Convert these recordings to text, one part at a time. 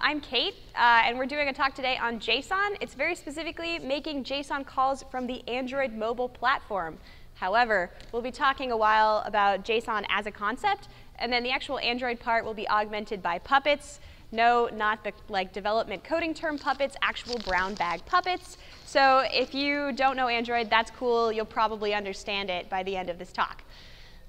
I'm Kate, and we're doing a talk today on JSON. It's very specifically making JSON calls from the Android mobile platform. However, we'll be talking a while about JSON as a concept, and then the actual Android part will be augmented by puppets. No, not the development coding term puppets, actual brown bag puppets. So if you don't know Android, that's cool. You'll probably understand it by the end of this talk.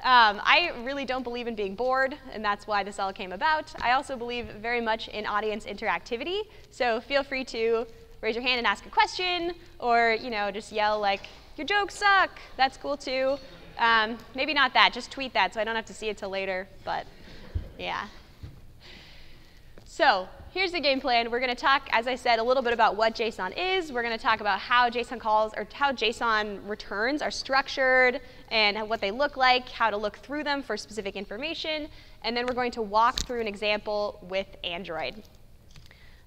I really don't believe in being bored, and that's why this all came about. I also believe very much in audience interactivity, so feel free to raise your hand and ask a question, or just yell like, "Your jokes suck." That's cool too. Maybe not that, just tweet that so I don't have to see it till later, but yeah. So here's the game plan. We're going to talk, as I said, a little bit about what JSON is. We're going to talk about how JSON calls, or how JSON returns are structured, and what they look like, how to look through them for specific information. And then we're going to walk through an example with Android.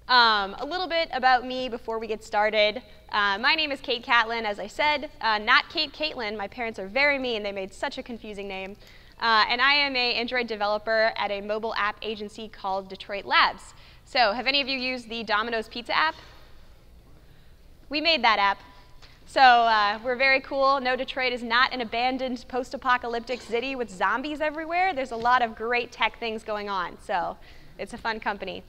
A little bit about me before we get started. My name is Kate Catlin, as I said. Not Kate Caitlin. My parents are very mean. They made such a confusing name. And I am an Android developer at a mobile app agency called Detroit Labs. So have any of you used the Domino's Pizza app? We made that app. So we're very cool. No, Detroit is not an abandoned post-apocalyptic city with zombies everywhere. There's a lot of great tech things going on. So it's a fun company.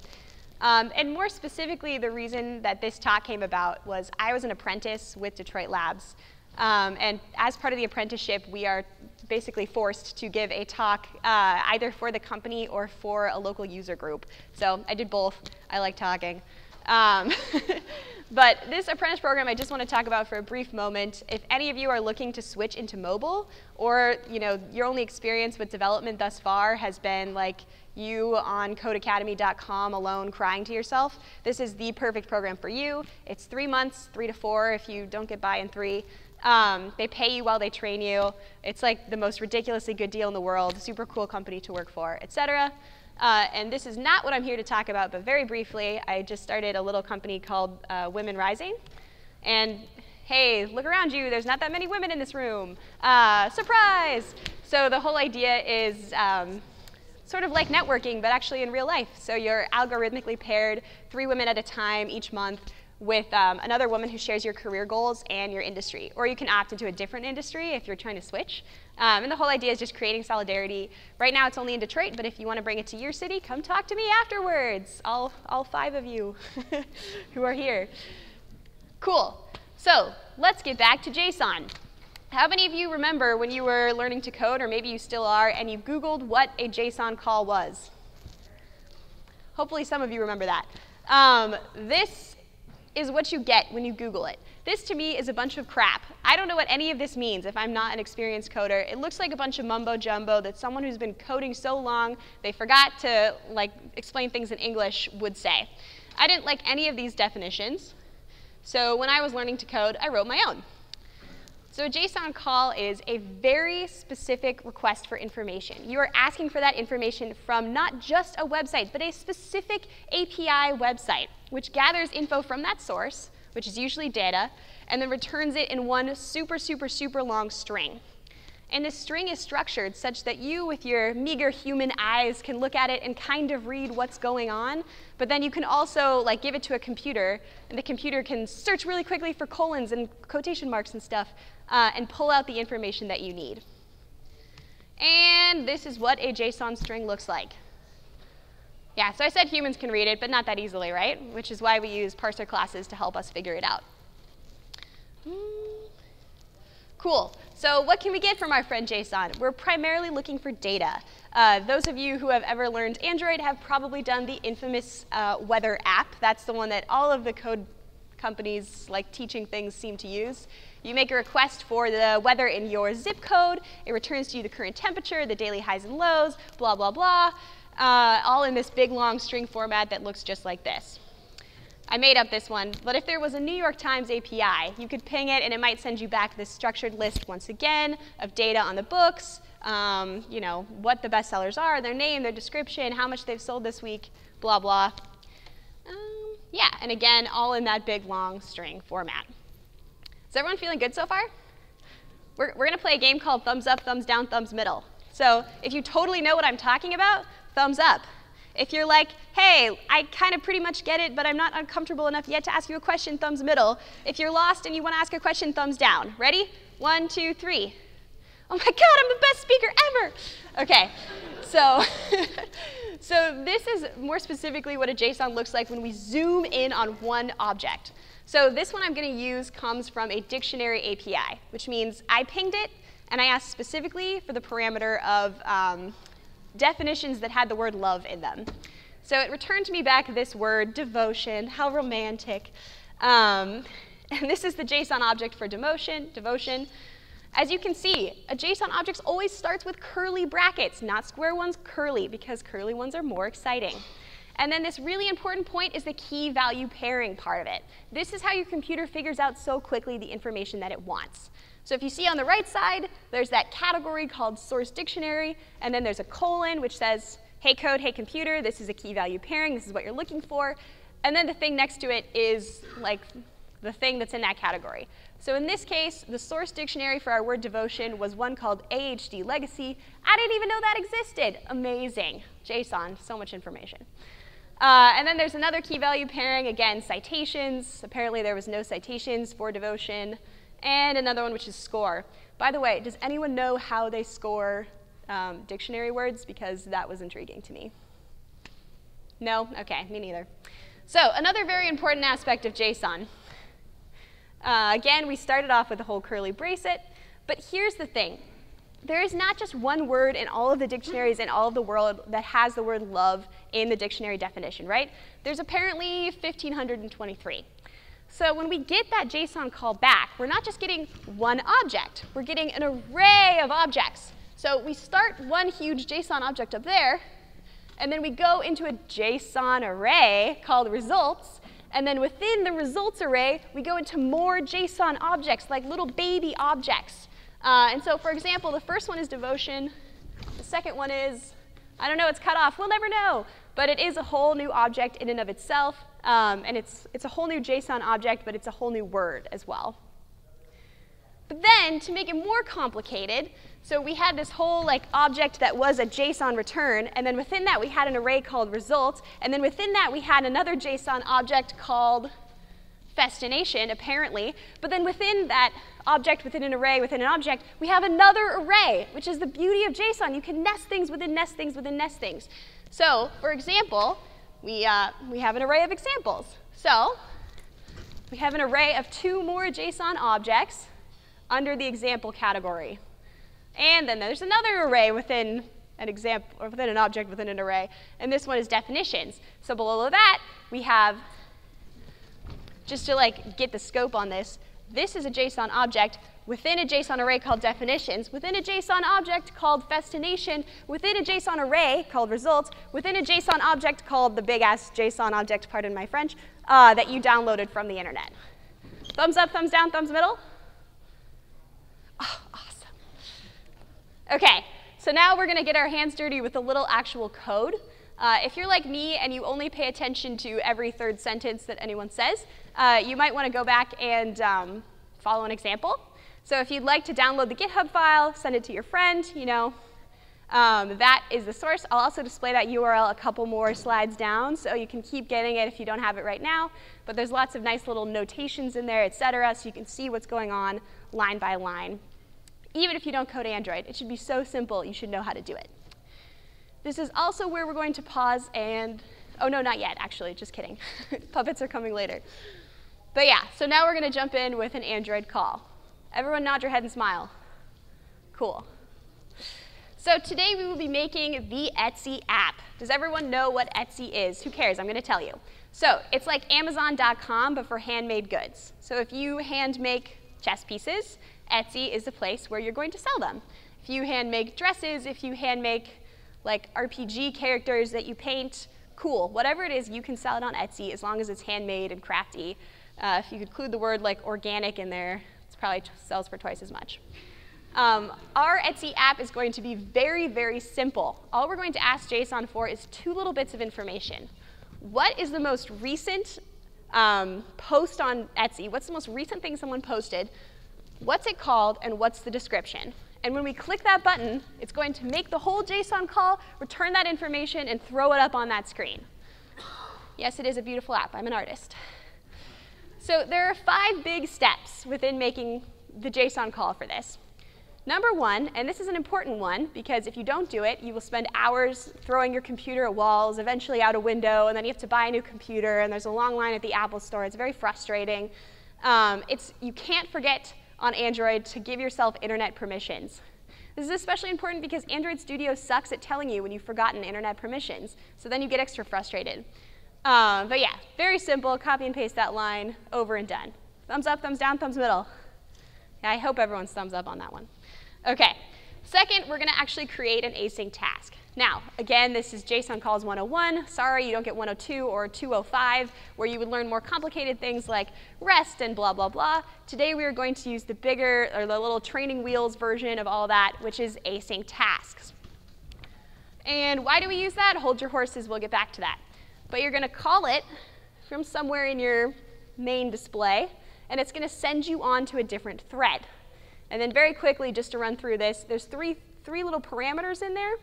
And more specifically, the reason that this talk came about was I was an apprentice with Detroit Labs. And as part of the apprenticeship, we are basically forced to give a talk either for the company or for a local user group. So I did both. I like talking. But this apprentice program I just want to talk about for a brief moment. If any of you are looking to switch into mobile, or your only experience with development thus far has been like you on codeacademy.com alone crying to yourself, this is the perfect program for you. It's 3 months, 3 to 4 if you don't get by in 3. They pay you while they train you. It's like the most ridiculously good deal in the world, super cool company to work for, etc. And this is not what I'm here to talk about, but very briefly, I just started a little company called Women Rising. And hey, look around you, there's not that many women in this room. Surprise! So the whole idea is sort of like networking, but actually in real life. So you're algorithmically paired 3 women at a time each month with another woman who shares your career goals and your industry. Or you can opt into a different industry if you're trying to switch. And the whole idea is just creating solidarity. Right now it's only in Detroit, but if you want to bring it to your city, come talk to me afterwards. All 5 of you who are here. Cool. So let's get back to JSON. How many of you remember when you were learning to code, or maybe you still are, and you Googled what a JSON call was? Hopefully some of you remember that. This is what you get when you Google it. This, to me, is a bunch of crap. I don't know what any of this means if I'm not an experienced coder. It looks like a bunch of mumbo-jumbo that someone who's been coding so long they forgot to explain things in English would say. I didn't like any of these definitions. So when I was learning to code, I wrote my own. So a JSON call is a very specific request for information. You are asking for that information from not just a website, but a specific API website, which gathers info from that source, which is usually data, and then returns it in one super, super, super long string. And this string is structured such that you, with your meager human eyes, can look at it and kind of read what's going on. But then you can also give it to a computer, and the computer can search really quickly for colons and quotation marks and stuff, and pull out the information that you need. And this is what a JSON string looks like. Yeah, so I said humans can read it, but not that easily, right? Which is why we use parser classes to help us figure it out. Cool. So what can we get from our friend JSON? We're primarily looking for data. Those of you who have ever learned Android have probably done the infamous weather app. That's the one that all of the code companies teaching things seem to use. You make a request for the weather in your zip code. It returns to you the current temperature, the daily highs and lows, blah, blah, blah, all in this big, long string format that looks just like this. I made up this one, but if there was a New York Times API, you could ping it, and it might send you back this structured list once again of data on the books, what the bestsellers are, their name, their description, how much they've sold this week, blah, blah. Yeah, and again, all in that big, long string format. Is everyone feeling good so far? We're going to play a game called thumbs up, thumbs down, thumbs middle. So if you totally know what I'm talking about, thumbs up. If you're like, hey, I kind of pretty much get it, but I'm not uncomfortable enough yet to ask you a question, thumbs middle. If you're lost and you want to ask a question, thumbs down. Ready? 1, 2, 3. Oh my God, I'm the best speaker ever. OK, so, so this is more specifically what a JSON looks like when we zoom in on one object. So this one I'm going to use comes from a dictionary API, which means I pinged it, and I asked specifically for the parameter of definitions that had the word love in them. So it returned to me back this word, devotion. How romantic. And this is the JSON object for devotion. As you can see, a JSON object always starts with curly brackets, not square ones, curly, because curly ones are more exciting. And then this really important point is the key value pairing part of it. This is how your computer figures out so quickly the information that it wants. So if you see on the right side, there's that category called source dictionary, and then there's a colon which says, hey code, hey computer, this is a key value pairing, this is what you're looking for. And then the thing next to it is like the thing that's in that category. So in this case, the source dictionary for our word devotion was one called AHD Legacy. I didn't even know that existed. Amazing. JSON, so much information. And then there's another key value pairing, again, citations. Apparently there was no citations for devotion. And another one, which is score. By the way, does anyone know how they score dictionary words? Because that was intriguing to me. No? OK, me neither. So another very important aspect of JSON. Again, we started off with the whole curly bracelet. But here's the thing. There is not just one word in all of the dictionaries in all of the world that has the word love in the dictionary definition, right? There's apparently 1,523. So when we get that JSON call back, we're not just getting one object. We're getting an array of objects. So we start one huge JSON object up there, and then we go into a JSON array called results. And then within the results array, we go into more JSON objects, like little baby objects. And so, for example, the first one is devotion. The second one is, I don't know, it's cut off. We'll never know. But it is a whole new object in and of itself. And it's a whole new JSON object, but it's a whole new word as well. But then, to make it more complicated, so we had this whole object that was a JSON return. And then within that, we had an array called results. And then within that, we had another JSON object called festination, apparently. But then within that object, within an array, within an object, we have another array, which is the beauty of JSON. You can nest things within nest things within nest things. So, for example, we have an array of examples. So we have an array of 2 more JSON objects under the example category. And then there's another array within an example, or within an object within an array. And this one is definitions. So below that, we have, just to get the scope on this, this is a JSON object within a JSON array called definitions, within a JSON object called festination, within a JSON array called results, within a JSON object called the big-ass JSON object, pardon my French, that you downloaded from the internet. Thumbs up, thumbs down, thumbs middle? Oh, awesome. OK, so now we're going to get our hands dirty with a little actual code. If you're like me and you only pay attention to every third sentence that anyone says, you might want to go back and follow an example. So if you'd like to download the GitHub file, send it to your friend, that is the source. I'll also display that URL a couple more slides down, so you can keep getting it if you don't have it right now. But there's lots of nice little notations in there, et cetera, so you can see what's going on line by line. Even if you don't code Android, it should be so simple, you should know how to do it. This is also where we're going to pause and, oh no, not yet, actually, just kidding. Puppets are coming later. But yeah, so now we're going to jump in with an Android call. Everyone nod your head and smile. Cool. So today we will be making the Etsy app. Does everyone know what Etsy is? Who cares? I'm going to tell you. So it's like Amazon.com, but for handmade goods. So if you hand make chess pieces, Etsy is the place where you're going to sell them. If you hand make dresses, if you hand make RPG characters that you paint, cool. Whatever it is, you can sell it on Etsy as long as it's handmade and crafty. If you include the word organic in there, it probably sells for twice as much. Our Etsy app is going to be very, very simple. All we're going to ask JSON for is 2 little bits of information. What is the most recent post on Etsy? What's the most recent thing someone posted? What's it called? And what's the description? And when we click that button, it's going to make the whole JSON call, return that information, and throw it up on that screen. Yes, it is a beautiful app. I'm an artist. So there are 5 big steps within making the JSON call for this. Number 1, and this is an important one, because if you don't do it, you will spend hours throwing your computer at walls, eventually out a window, and then you have to buy a new computer, and there's a long line at the Apple Store. It's very frustrating. You can't forget on Android to give yourself internet permissions. This is especially important because Android Studio sucks at telling you when you've forgotten internet permissions, so then you get extra frustrated. But yeah, very simple. Copy and paste that line, over and done. Thumbs up, thumbs down, thumbs middle. Yeah, I hope everyone's thumbs up on that one. OK, second, we're going to actually create an async task. Now, again, this is JSON calls 101. Sorry, you don't get 102 or 205, where you would learn more complicated things like REST and blah, blah, blah. Today, we are going to use the bigger, or the little training wheels version of all that, which is async tasks. And why do we use that? Hold your horses. We'll get back to that. But you're going to call it from somewhere in your main display, and it's going to send you on to a different thread. And then very quickly, just to run through this, there's three little parameters in there.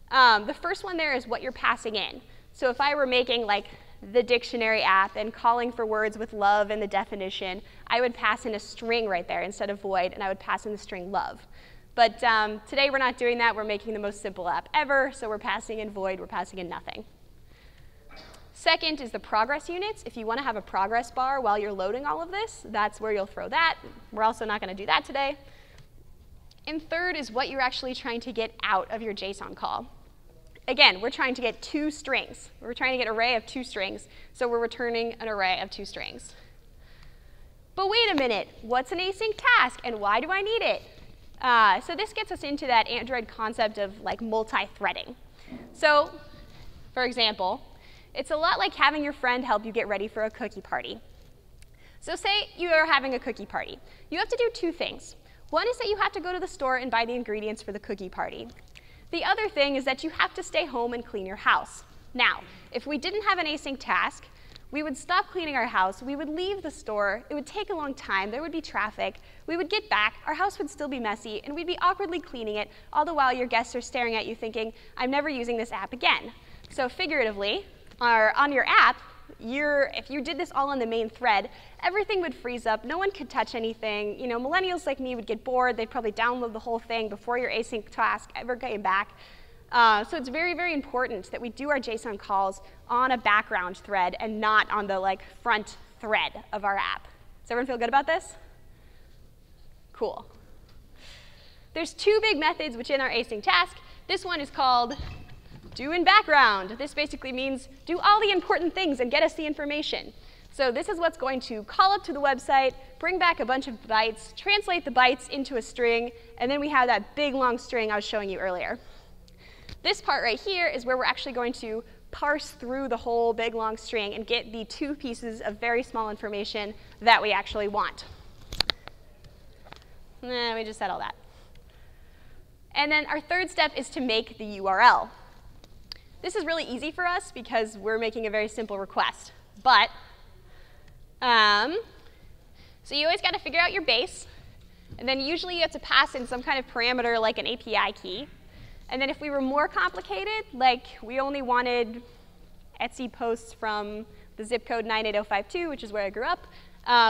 The first one there is what you're passing in. So if I were making like the dictionary app and calling for words with love in the definition, I would pass in a string right there instead of void, and I would pass in the string love. But today we're not doing that. We're making the most simple app ever, so we're passing in void. We're passing in nothing. Second is the progress units. If you want to have a progress bar while you're loading all of this, that's where you'll throw that. We're also not going to do that today. And third is what you're actually trying to get out of your JSON call. Again, we're trying to get 2 strings. We're trying to get an array of 2 strings, so we're returning an array of 2 strings. But wait a minute, what's an async task, and why do I need it? So this gets us into that Android concept of like multi-threading. So, for example, it's a lot like having your friend help you get ready for a cookie party. So say you are having a cookie party. You have to do 2 things. One is that you have to go to the store and buy the ingredients for the cookie party. The other thing is that you have to stay home and clean your house. Now, if we didn't have an async task, we would stop cleaning our house, we would leave the store, it would take a long time, there would be traffic, we would get back, our house would still be messy, and we'd be awkwardly cleaning it, all the while your guests are staring at you thinking, I'm never using this app again. So figuratively, on your app, if you did this all on the main thread, everything would freeze up, no one could touch anything. You know, millennials like me would get bored, they'd probably download the whole thing before your async task ever came back. So it's very, very important that we do our JSON calls on a background thread and not on the front thread of our app. Does everyone feel good about this? Cool. There's 2 big methods within our async task. This one is called do in background. This basically means do all the important things and get us the information. So this is what's going to call up to the website, bring back a bunch of bytes, translate the bytes into a string, and then we have that big long string I was showing you earlier. This part right here is where we're actually going to parse through the whole big long string and get the 2 pieces of very small information that we actually want. We just said all that. And then our third step is to make the URL. This is really easy for us because we're making a very simple request. But, so you always got to figure out your base. And then usually you have to pass in some kind of parameter like an API key. And then if we were more complicated, like we only wanted Etsy posts from the zip code 98052, which is where I grew up,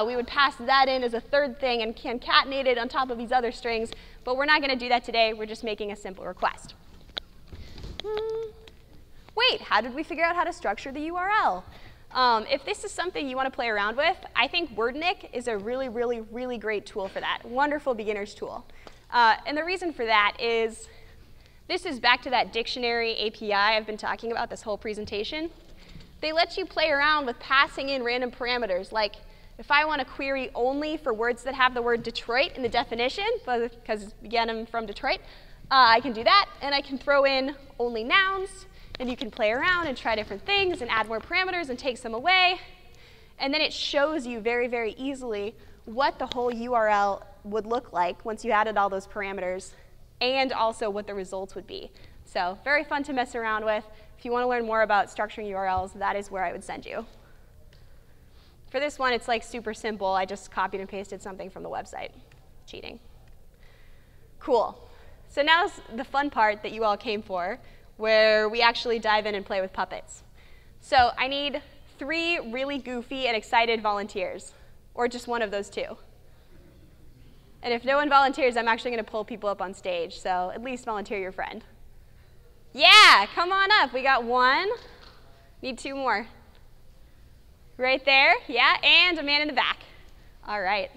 we would pass that in as a third thing and concatenate it on top of these other strings. But we're not going to do that today. We're just making a simple request. Wait, how did we figure out how to structure the URL? If this is something you want to play around with, I think WordNick is a really, really, really great tool for that. Wonderful beginner's tool. And the reason for that is this is back to that dictionary API I've been talking about this whole presentation. They let you play around with passing in random parameters. Like if I want to query only for words that have the word Detroit in the definition, because again, I'm from Detroit, I can do that. And I can throw in only nouns. And you can play around and try different things and add more parameters and take some away. And then it shows you very, very easily what the whole URL would look like once you added all those parameters, and also what the results would be. So very fun to mess around with. If you want to learn more about structuring URLs, that is where I would send you. For this one, it's like super simple. I just copied and pasted something from the website. Cheating. Cool. So now's the fun part that you all came for, where we actually dive in and play with puppets. So I need 3 really goofy and excited volunteers, or just one of those 2. And if no one volunteers, I'm actually going to pull people up on stage, so at least volunteer your friend. Yeah, come on up. We got 1. Need 2 more. Right there, yeah, and a man in the back. All right.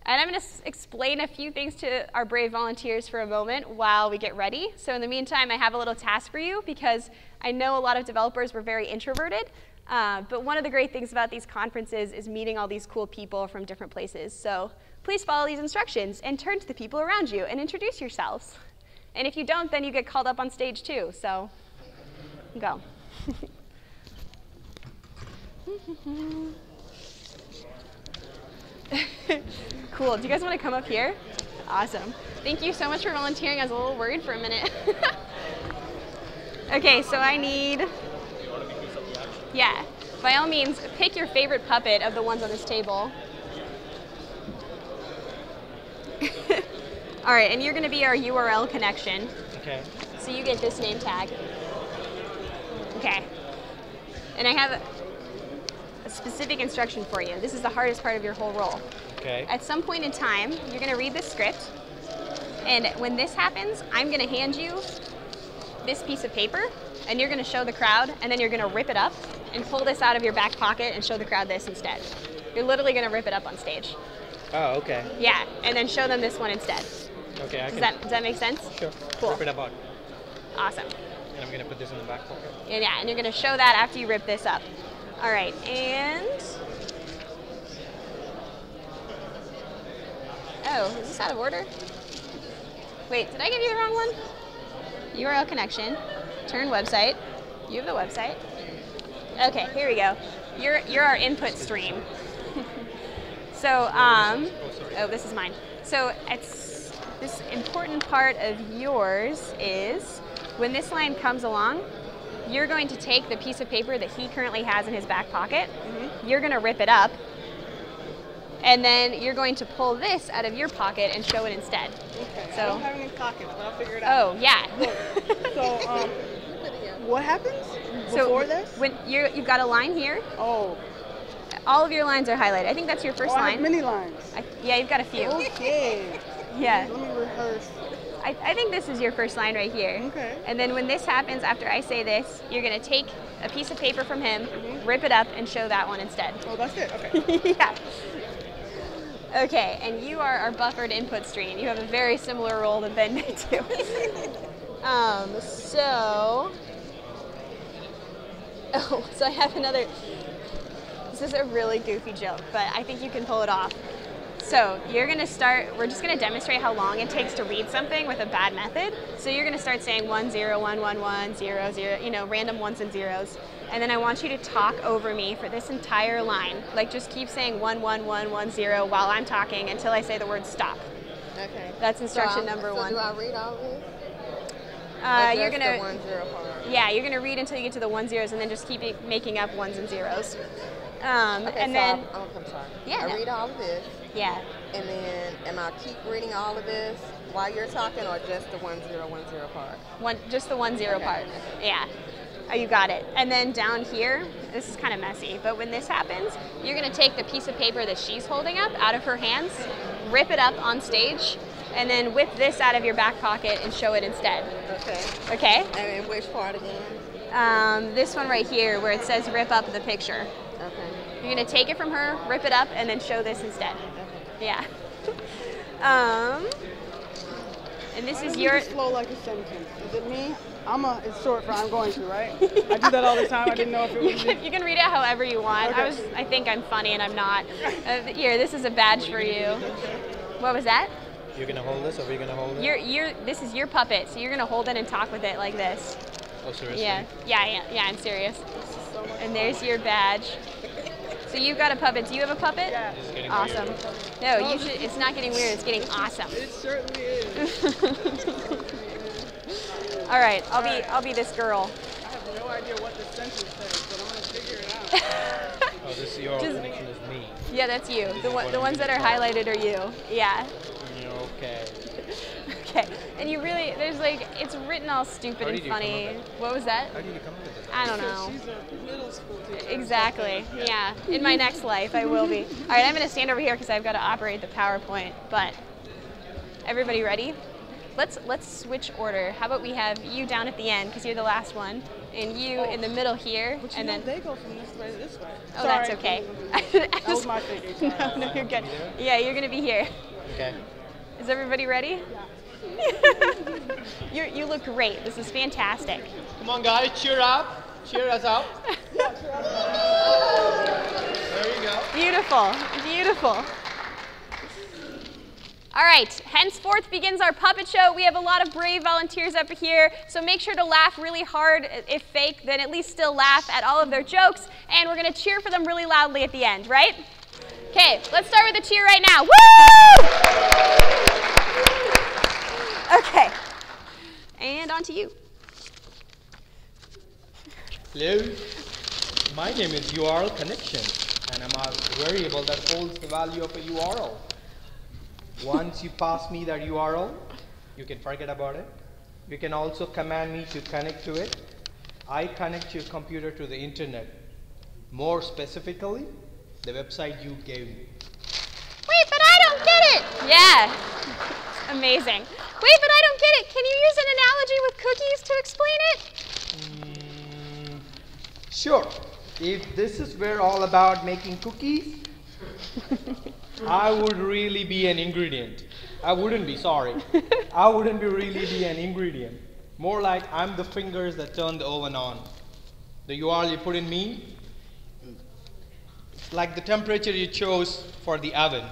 And I'm going to explain a few things to our brave volunteers for a moment while we get ready. So in the meantime, I have a little task for you, because I know a lot of developers were very introverted. But one of the great things about these conferences is meeting all these cool people from different places. So please follow these instructions and turn to the people around you and introduce yourselves. And if you don't, then you get called up on stage too. So go. Cool. Do you guys want to come up here? Awesome. Thank you so much for volunteering. I was a little worried for a minute. OK, so I need, yeah, by all means, pick your favorite puppet of the ones on this table. All right, and you're going to be our URL connection. OK. So you get this name tag. OK. And I have a specific instruction for you. This is the hardest part of your whole role. Okay. At some point in time, you're going to read this script. And when this happens, I'm going to hand you this piece of paper, and you're going to show the crowd, and then you're going to rip it up and pull this out of your back pocket and show the crowd this instead. You're literally going to rip it up on stage. Oh, OK. Yeah, and then show them this one instead. OK, does that make sense? Sure. Cool. Rip it up on. Awesome. And I'm going to put this in the back pocket? Yeah, and you're going to show that after you rip this up. All right, and oh, is this out of order? Wait, did I give you the wrong one? URL connection, turn website. You have the website. Okay, here we go. You're our input stream. So, oh, this is mine. So it's this important part of yours is when this line comes along, you're going to take the piece of paper that he currently has in his back pocket. Mm-hmm. You're going to rip it up. And then you're going to pull this out of your pocket and show it instead. Okay. So, I don't have any pockets, but I'll figure it out. Oh, yeah. So, what happens before this? When you've got a line here. Oh. All of your lines are highlighted. I think that's your first line. I have many lines. Yeah, you've got a few. Okay. Yeah. Let me rehearse. I think this is your first line right here. Okay. And then when this happens, after I say this, you're going to take a piece of paper from him, rip it up, and show that one instead. Oh, that's it? Okay. Yeah. Okay, and you are our buffered input stream. You have a very similar role to Ben may do. So I have another. This is a really goofy joke, but I think you can pull it off. So you're going to start, we're just going to demonstrate how long it takes to read something with a bad method. So you're going to start saying 1, 0, 1, 1, 1, 0, 0, you know, random ones and zeros. And then I want you to talk over me for this entire line. Like just keep saying 1, 1, 1, 1, 0 while I'm talking until I say the word stop. Okay. That's instruction number 1. So do I read all of this? You're going to, 1, 0 part? Yeah, you're going to read until you get to the 1 zeros and then just keep making up ones and zeros. Okay, and so then, I'm sorry. Yeah, I read all of this. Yeah. And then, I keep reading all of this while you're talking, or just the 1, 0, 1, 0 part? Just the 1, 0 part. Yeah. Oh, you got it. And then down here, this is kind of messy, but when this happens, you're going to take the piece of paper that she's holding up out of her hands, rip it up on stage, and then whip this out of your back pocket and show it instead. Okay. Okay? And in which part again? This one right here where it says rip up the picture. Okay. You're going to take it from her, rip it up, and then show this instead. Okay. Yeah. And this is your... slow like a sentence. Is it me? It's short for I'm going to, right? I do that all the time. I didn't know if it was you can read it however you want. Okay. I think I'm funny and I'm not. Here, this is a badge for you. What was that? You're going to hold this, or are you going to hold it? This is your puppet, so you're going to hold it and talk with it like this. Oh, seriously? Yeah, I'm serious. And there's your badge. So you've got a puppet. Do you have a puppet? Yeah. Awesome. No, you should. It's not getting weird. It's getting awesome. It certainly is. All right, I'll be this girl. I have no idea what this sentence says, but I'm gonna figure it out. Oh, this URL connection is me. Yeah, that's you. The ones that are highlighted are you. Yeah. Okay. Okay, and you really, there's like, it's written all stupid and funny. What was that? How did you come up with this? I don't know. She's a middle school teacher. Exactly, yeah. In my next life, I will be. All right, I'm going to stand over here because I've got to operate the PowerPoint, but everybody ready? Let's switch order. How about we have you down at the end because you're the last one, and you in the middle here, But and then they go from this way to this way. oh, Sorry, that's okay. That was my thinking. No, no, you're good. Yeah, you're gonna be here. Okay. Is everybody ready? Yeah. You look great. This is fantastic. Come on, guys, cheer up. Cheer us up. Yeah, sure, I'll There you go. Beautiful, beautiful. All right, henceforth begins our puppet show. We have a lot of brave volunteers up here, so make sure to laugh really hard. If fake, then at least still laugh at all of their jokes, and we're going to cheer for them really loudly at the end, right? Okay, let's start with a cheer right now. Woo! Okay, and on to you. Hello. My name is URL connection, and I'm a variable that holds the value of a URL. Once you pass me that URL, you can forget about it. You can also command me to connect to it. I connect your computer to the internet. More specifically, the website you gave me. Wait, but I don't get it. Yeah, amazing. Wait, but I don't get it. Can you use an analogy with cookies to explain it? Sure. If this is where all about making cookies, I would really be an ingredient. I wouldn't be, sorry. I wouldn't really be an ingredient. More like I'm the fingers that turn the oven on. The URL you put in me, it's like the temperature you chose for the oven.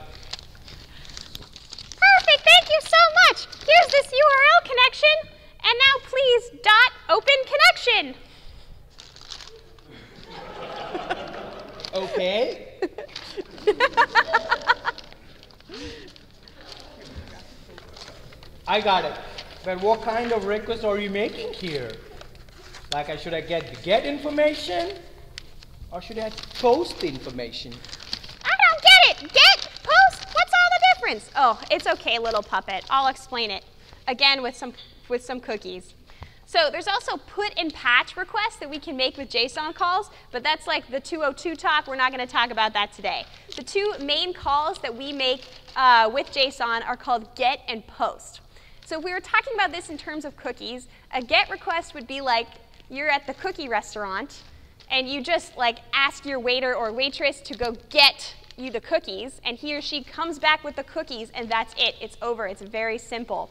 Perfect, thank you so much. Here's this URL connection, and now please .open connection. Okay. I got it. But what kind of request are you making here? Like, should I get the get information? Or should I post the information? I don't get it. Get, post, what's all the difference? Oh, it's okay, little puppet. I'll explain it. Again, with some cookies. So there's also put and patch requests that we can make with JSON calls, but that's like the 202 talk. We're not going to talk about that today. The two main calls that we make with JSON are called get and post. So if we were talking about this in terms of cookies, a get request would be like you're at the cookie restaurant, and you just like ask your waiter or waitress to go get you the cookies, and he or she comes back with the cookies, and that's it. It's over. It's very simple.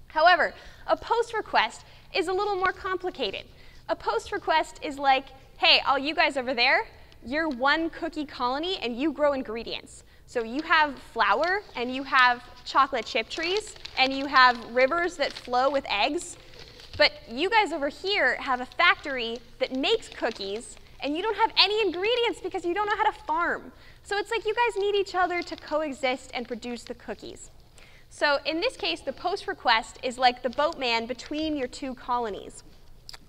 However, a post request is a little more complicated. A post request is like, hey, all you guys over there, you're one cookie colony and you grow ingredients. So you have flour and you have chocolate chip trees and you have rivers that flow with eggs. But you guys over here have a factory that makes cookies and you don't have any ingredients because you don't know how to farm. So it's like you guys need each other to coexist and produce the cookies. So in this case, the post request is like the boatman between your two colonies.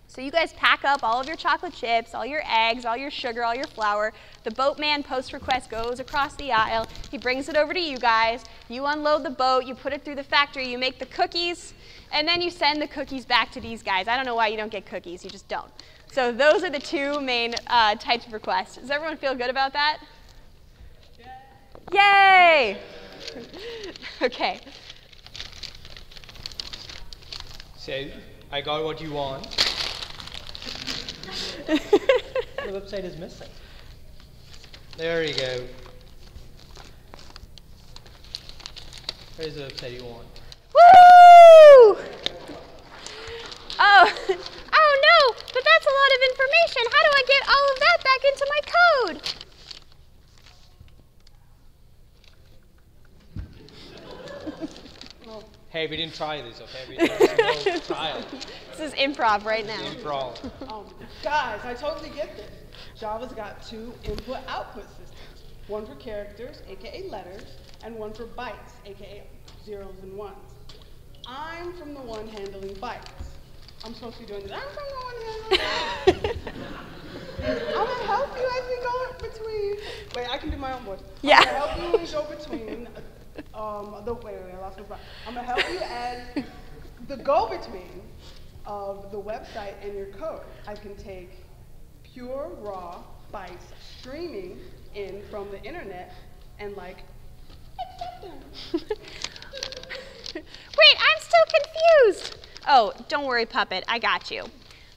So you guys pack up all of your chocolate chips, all your eggs, all your sugar, all your flour. The boatman post request goes across the aisle. He brings it over to you guys. You unload the boat. You put it through the factory. You make the cookies. And then you send the cookies back to these guys. I don't know why you don't get cookies. You just don't. So those are the two main types of requests. Does everyone feel good about that? Yay! Okay. So, I got what you want. The website is missing. There you go. Where's the website you want? Woo! Oh no, but that's a lot of information. How do I get all of that back into my code? Hey, we didn't try this, okay? There's no trial. This is improv right now. Improv. Guys, I totally get this. Java's got two input-output systems. One for characters, aka letters, and one for bytes, aka zeros and ones. I'm from the one handling bytes. I'm supposed to be doing this. I'm from the one handling bytes. I'm gonna help you as we go between. Wait, I can do my own voice. Yeah. I'm gonna help you as we go between wait, I lost my spot. I'm going to help you as the go-between of the website and your code. I can take pure, raw bytes streaming in from the internet and like, accept them. Wait, I'm still confused. Oh, don't worry, Puppet, I got you.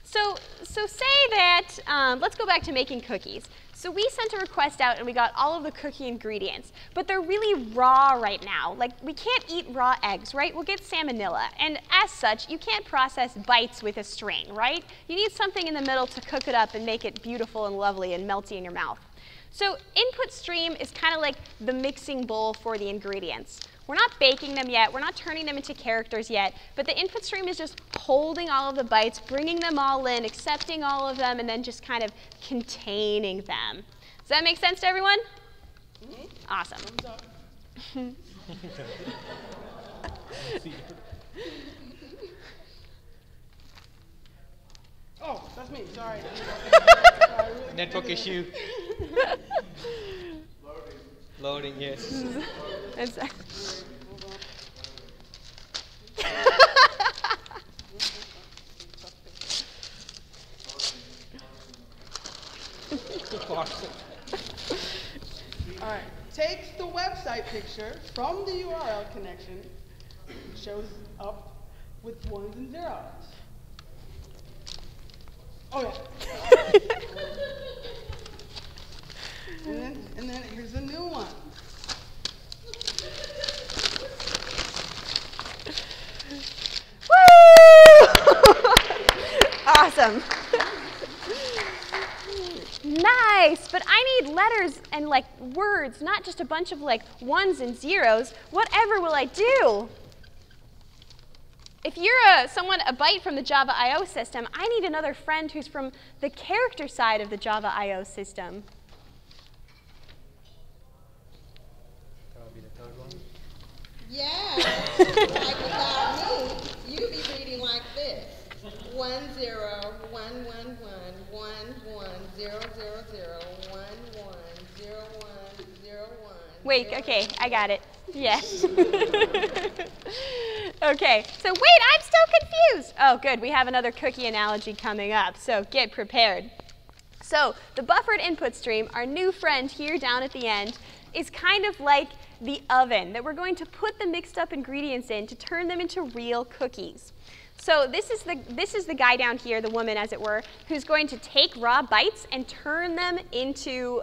So say that, let's go back to making cookies. So we sent a request out and we got all of the cookie ingredients, but they're really raw right now. Like, we can't eat raw eggs, right? We'll get salmonella. And as such, you can't process bytes with a string, right? You need something in the middle to cook it up and make it beautiful and lovely and melty in your mouth. So input stream is kind of like the mixing bowl for the ingredients. We're not baking them yet, we're not turning them into characters yet, but the input stream is just holding all of the bytes, bringing them all in, accepting all of them, and then just kind of containing them. Does that make sense to everyone? Mm-hmm. Awesome. Oh, that's me, sorry. Network issue. Loading, yes. All right, takes the website picture from the URL connection, shows up with ones and zeros. Oh yeah. and then here's a new one. Woo! Awesome. Nice, but I need letters and like words, not just a bunch of like ones and zeros. Whatever will I do? If you're a byte from the Java I/O system, I need another friend who's from the character side of the Java I/O system. That'll be the third one. Yeah, like without me, you'd be reading like this: 1 0 1 1 1 1 1 0 0 0 1 1 0 1 0 1. Wait, okay, I got it. Yes. Okay, so wait, I'm still confused. Oh, good, we have another cookie analogy coming up, so get prepared. So the buffered input stream, our new friend here down at the end, is kind of like the oven that we're going to put the mixed up ingredients in to turn them into real cookies. So this is the guy down here, the woman as it were, who's going to take raw bytes and turn them into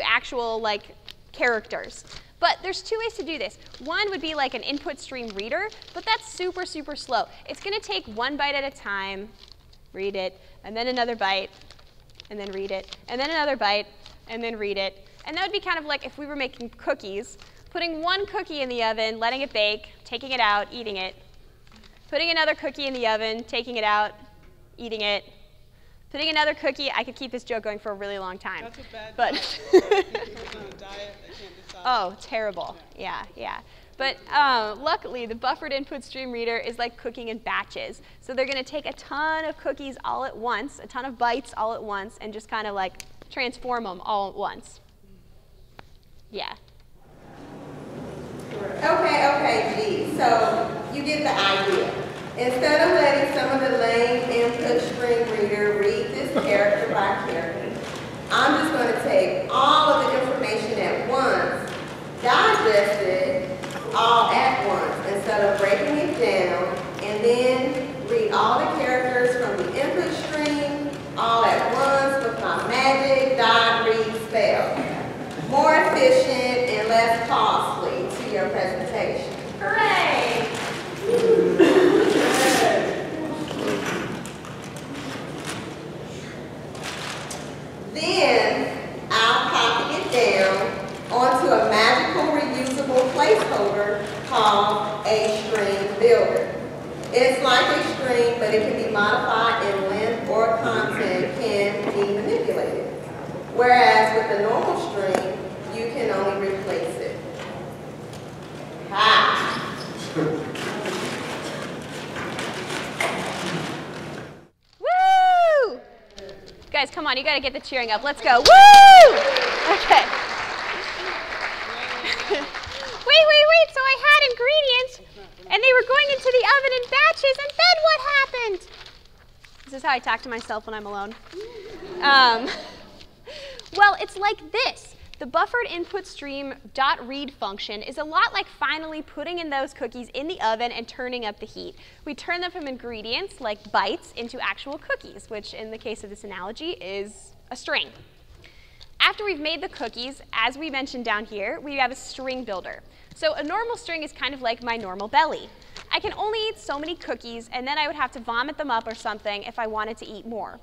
actual like characters. But there's two ways to do this. One would be like an input stream reader, but that's super, super slow. It's going to take one byte at a time, read it, and then another byte, and then read it, and then another byte, and then read it. And that would be kind of like if we were making cookies, putting one cookie in the oven, letting it bake, taking it out, eating it, putting another cookie in the oven, taking it out, eating it, putting another cookie. I could keep this joke going for a really long time. That's a bad but People on a diet, they can't decide. Oh, terrible. Yeah. But luckily, the buffered input stream reader is like cooking in batches. So they're going to take a ton of cookies all at once, a ton of bytes all at once, and just kind of like transform them all at once. Yeah. Okay, G. So you get the idea. Instead of letting some of the lame input string reader read this character by character, I'm just going to take all of the information at once, digest it all at once, instead of breaking it down, and then read all the characters from the input stream all at once with my magic dot read spell. More efficient and less costly to your presentation. Hooray! Then I'll copy it down onto a magical reusable placeholder called a string builder. It's like a string, but it can be modified in length or content can be manipulated. Whereas with a normal string, you can only replace it. Ha! Woo! Guys, come on, you got to get the cheering up. Let's go. Woo! Okay. wait, so I had ingredients, and they were going into the oven in batches, and then what happened? This is how I talk to myself when I'm alone. Well, it's like this. The buffered input stream .read function is a lot like finally putting in those cookies in the oven and turning up the heat. We turn them from ingredients, like bytes, into actual cookies, which in the case of this analogy is a string. After we've made the cookies, as we mentioned down here, we have a string builder. So a normal string is kind of like my normal belly. I can only eat so many cookies, and then I would have to vomit them up or something if I wanted to eat more.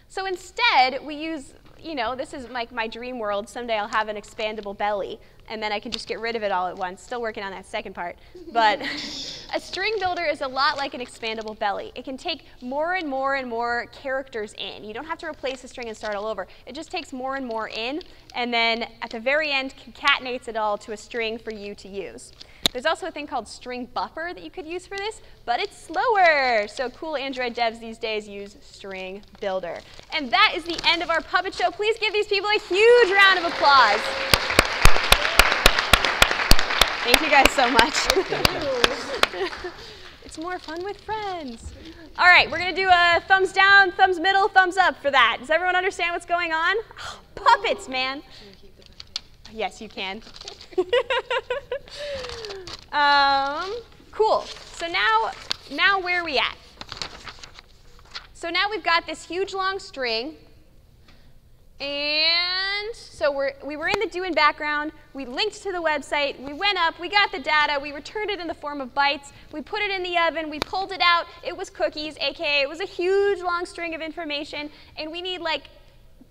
So instead, we use, this is like my dream world. Someday I'll have an expandable belly, and then I can just get rid of it all at once. Still working on that second part. But a string builder is a lot like an expandable belly. It can take more and more and more characters in. You don't have to replace the string and start all over. It just takes more and more in, and then at the very end concatenates it all to a string for you to use. There's also a thing called string buffer that you could use for this, but it's slower. So cool Android devs these days use string builder. And that is the end of our puppet show. Please give these people a huge round of applause. Thank you guys so much. It's more fun with friends. All right, we're going to do a thumbs down, thumbs middle, thumbs up for that. Does everyone understand what's going on? Oh, puppets, man. Yes, you can. Cool. So now where are we at? So now we've got this huge long string. And so we were in the do in background. We linked to the website. We went up. We got the data. We returned it in the form of bytes. We put it in the oven. We pulled it out. It was cookies, aka it was a huge long string of information. And we need like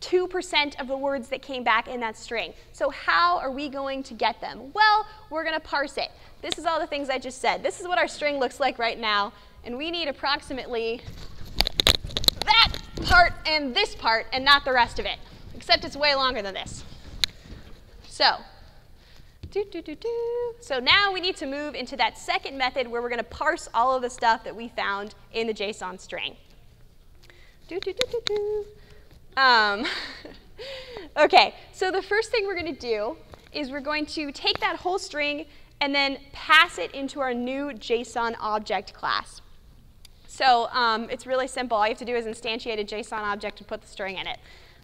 2% of the words that came back in that string. So how are we going to get them? Well, we're going to parse it. This is all the things I just said. This is what our string looks like right now. And we need approximately that part and this part and not the rest of it. Except it's way longer than this. So, so now we need to move into that second method where we're going to parse all of the stuff that we found in the JSON string. OK, so the first thing we're going to do is we're going to take that whole string and then pass it into our new JSON Object class. So it's really simple. All you have to do is instantiate a JSON object and put the string in it.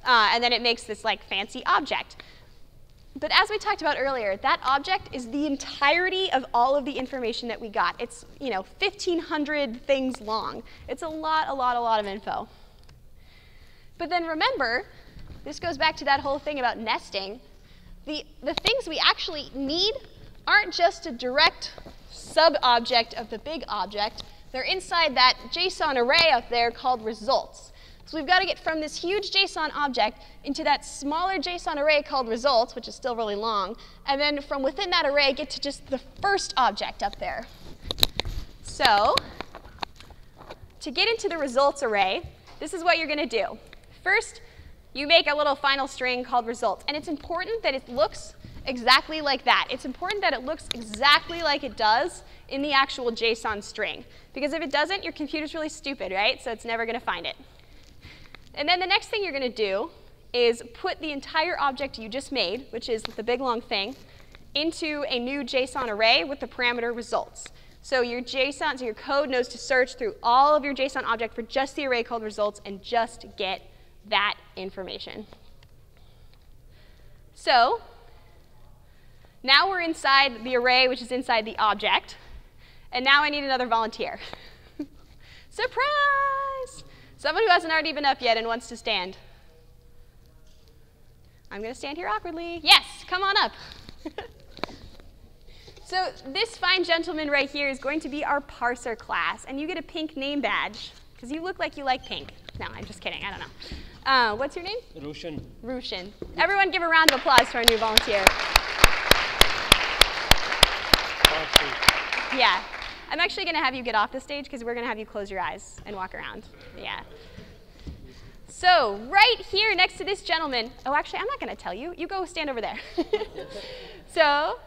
And then it makes this like fancy object. But as we talked about earlier, that object is the entirety of all of the information that we got. It's 1,500 things long. It's a lot of info. But then remember, this goes back to that whole thing about nesting. The things we actually need aren't just a direct sub-object of the big object. They're inside that JSON array up there called results. So we've got to get from this huge JSON object into that smaller JSON array called results, which is still really long, and then from within that array get to just the first object up there. So to get into the results array, this is what you're going to do. First, you make a little final string called results. And it's important that it looks exactly like that. It's important that it looks exactly like it does in the actual JSON string. Because if it doesn't, your computer's really stupid, right? So it's never going to find it. And then the next thing you're going to do is put the entire object you just made, which is the big long thing, into a new JSON array with the parameter results. So your JSON, so your code knows to search through all of your JSON object for just the array called results and just get that information. So now we're inside the array, which is inside the object. And now I need another volunteer. Surprise! Someone who hasn't already been up yet and wants to stand. I'm going to stand here awkwardly. Yes, come on up. So this fine gentleman right here is going to be our parser class. And you get a pink name badge, because you look like you like pink. No, I'm just kidding. I don't know. What's your name? Rushan. Rushan. Everyone give a round of applause for our new volunteer. Yeah. I'm actually going to have you get off the stage because we're going to have you close your eyes and walk around. Yeah. So right here next to this gentleman, oh, actually, I'm not going to tell you. You go stand over there. So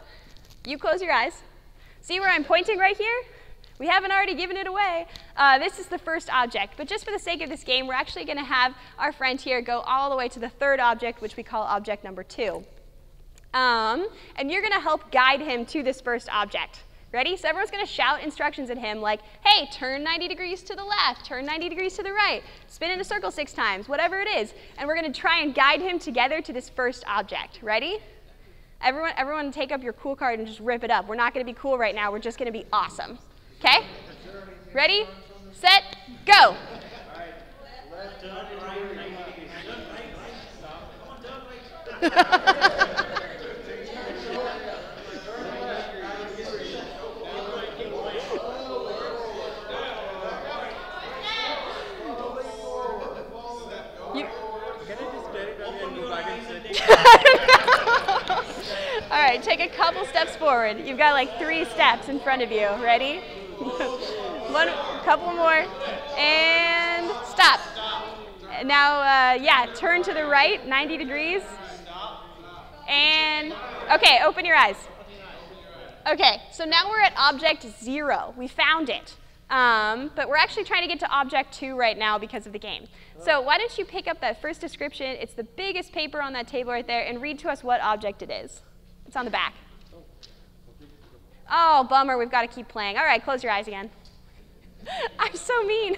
you close your eyes. See where I'm pointing right here? We haven't already given it away. This is the first object. But just for the sake of this game, we're actually going to have our friend here go all the way to the third object, which we call object number 2. And you're going to help guide him to this first object. Ready? So everyone's going to shout instructions at him like, hey, turn 90 degrees to the left, turn 90 degrees to the right, spin in a circle 6 times, whatever it is. And we're going to try and guide him together to this first object. Ready? Everyone take up your cool card and just rip it up. We're not going to be cool right now. We're just going to be awesome. OK? Ready? Set, go. All right, take a couple steps forward. You've got like 3 steps in front of you. Ready? Couple more, and stop. Now, yeah, turn to the right, 90 degrees. And, OK, open your eyes. OK, so now we're at object 0. We found it. But we're actually trying to get to object 2 right now because of the game. So why don't you pick up that first description? It's the biggest paper on that table right there, and read to us what object it is. It's on the back. Oh, bummer. We've got to keep playing. All right, close your eyes again. I'm so mean.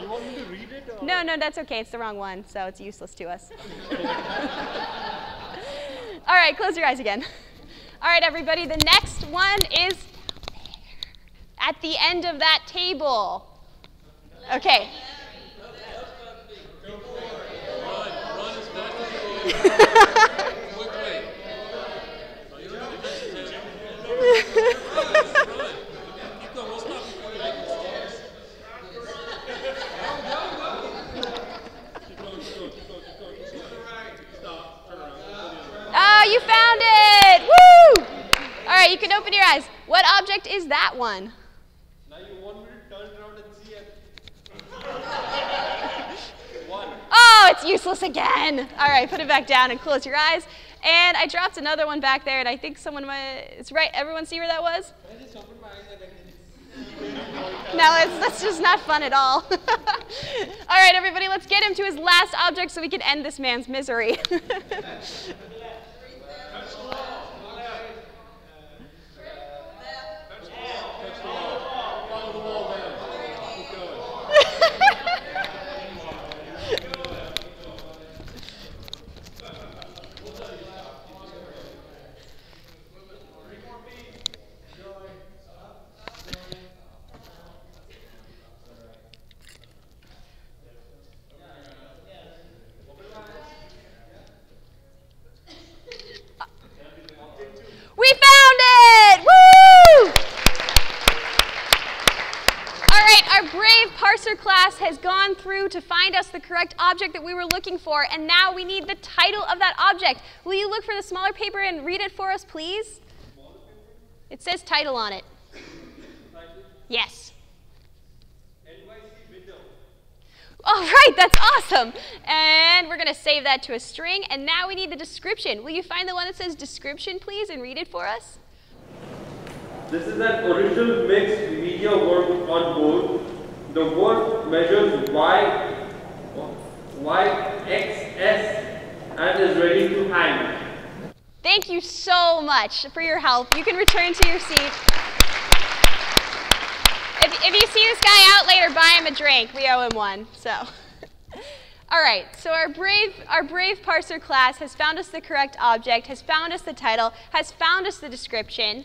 You want me to read it? Or? No, that's OK. It's the wrong one, so it's useless to us. All right, close your eyes again. All right, everybody. The next one is at the end of that table. OK. Oh, you found it! Woo! All right, you can open your eyes. What object is that one? Now you want me to turn around and see it. Oh, it's useless again. All right, put it back down and close your eyes. And I dropped another one back there, and I think someone might, it's right, everyone see where that was? I just opened my eyes and No, that's just not fun at all. All right, everybody, let's get him to his last object so we can end this man's misery. We found it! Woo! All right, our brave parser class has gone through to find us the correct object that we were looking for, and now we need the title of that object. Will you look for the smaller paper and read it for us, please? It says title on it. Yes. All right, that's awesome. And we're going to save that to a string. And now we need the description. Will you find the one that says description, please, and read it for us? This is an original mixed media work on board. The work measures YXS and is ready to hang. Thank you so much for your help. You can return to your seat. If you see this guy out later, buy him a drink. We owe him one. So, all right. So our brave parser class has found us the correct object, has found us the title, has found us the description.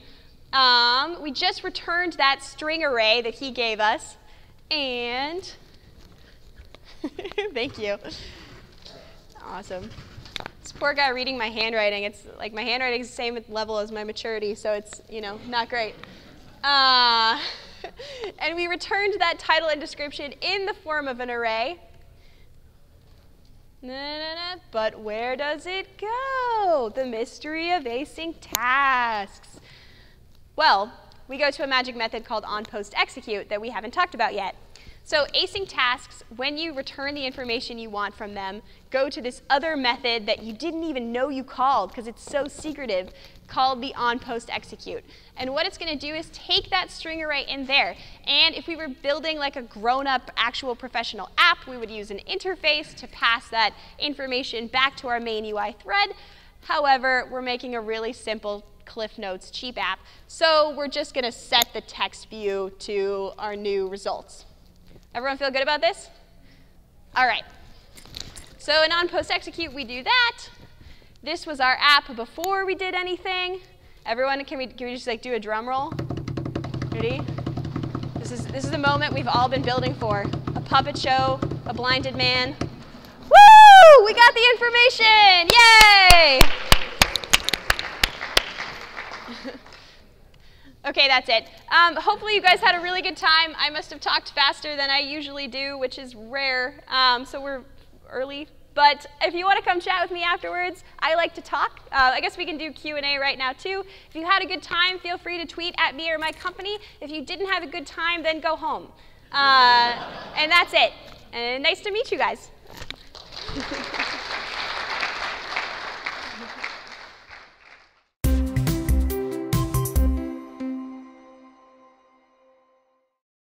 We just returned that string array that he gave us, and thank you. Awesome. This poor guy reading my handwriting. It's like my handwriting is the same level as my maturity, so it's not great. And we returned that title and description in the form of an array. But where does it go? The mystery of async tasks. Well, we go to a magic method called onPostExecute that we haven't talked about yet. So async tasks, when you return the information you want from them, go to this other method that you didn't even know you called because it's so secretive, called the onPostExecute. And what it's going to do is take that string array in there. And if we were building like a grown-up actual professional app, we would use an interface to pass that information back to our main UI thread. However, we're making a really simple Cliff Notes cheap app, so we're just going to set the text view to our new results. Everyone feel good about this? All right. So on PostExecute, we do that. This was our app before we did anything. Everyone, can we just like do a drum roll? Ready? This is the moment we've all been building for. A puppet show, a blinded man. Woo! We got the information! Yay! Okay, that's it. Hopefully you guys had a really good time. I must have talked faster than I usually do, which is rare, so we're early. But if you want to come chat with me afterwards, I like to talk. I guess we can do Q&A right now, too. If you had a good time, feel free to tweet at me or my company. If you didn't have a good time, then go home. And that's it. And nice to meet you guys.